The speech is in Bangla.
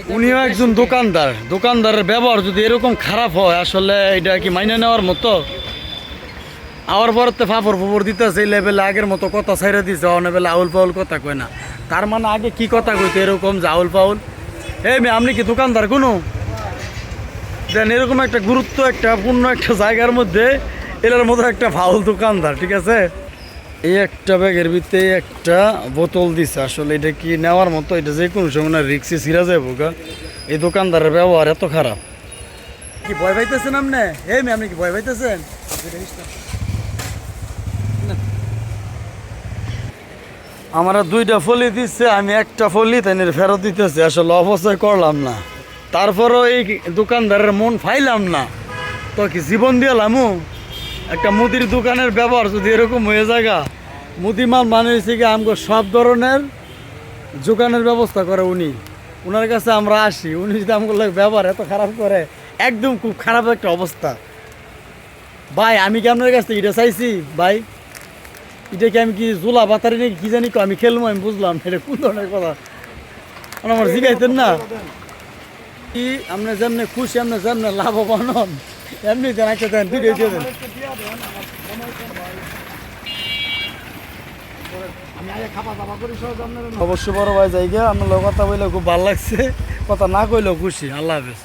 উনিও একজন দোকানদার, দোকানদারের ব্যবহার যদি এরকম খারাপ হয় আসলে এটা কি মাইনে নেওয়ার মতো? আবার বরতে ফাপড় ফুপড় দিতেছে এই লেভেলে, আগের মতো কথা ছাইড়া দিছে, অনেক বেলা আউল পাউল কথা কয় না। তার মানে আগে কি কথা কইতো এরকম যে আউল পাউল? এই মেয়ে আপনি কি দোকানদার কোনো? দেন এরকম একটা গুরুত্ব একটা পূর্ণ একটা জায়গার মধ্যে এটার মতো একটা ফাউল দোকানদার, ঠিক আছে? এই একটা ব্যাগের ভিতরে একটা বোতল দিছে, আসলে এটা কি নেওয়ার মতো? এটা যে কোনো সময় না রিক্সে ছিঁড়া যাবো গা। এই দোকানদারের ব্যবহার এত খারাপ। কি ভয় পাইতেছেন আপনি? এই মেয়ে আপনি কি ভয় পাইতেছেন? আমরা দুইটা ফলি দিচ্ছে, আমি একটা ফলি তাই ফেরত দিতেছি, আসলে অপচয় করলাম না। তারপরও এই দোকানদারের মন ফাইলাম না, তো কি জীবন দিলামু? একটা মুদির দোকানের ব্যবহার যদি এরকম হয়ে জায়গা, মুদিমাল মানে হচ্ছে কি আমাকে সব ধরনের দোকানের ব্যবস্থা করে উনি, ওনার কাছে আমরা আসি, উনি যদি আমাকে ব্যবহার এত খারাপ করে, একদম খুব খারাপ একটা অবস্থা। ভাই আমি কি আপনার কাছ থেকে এটা চাইছি? ভাই এটা কি আমি কি জোলা বাতারি নাকি কি জানি আমি খেলবো? আমি বুঝলাম এটা কোন ধরনের কথা, আমার জিগাইতেন না কি? আপনি যেমনি খুশি, আপনি যেমনি লাভবান হন এমনি দেন, একটা দেন, দুইটাই দিয়ে দেন। অবশ্যই বড় ভাই জায়গা আপনার কথা বললে খুব ভালো লাগছে, কথা না কইলেও খুশি। আল্লাহ হাফেজ।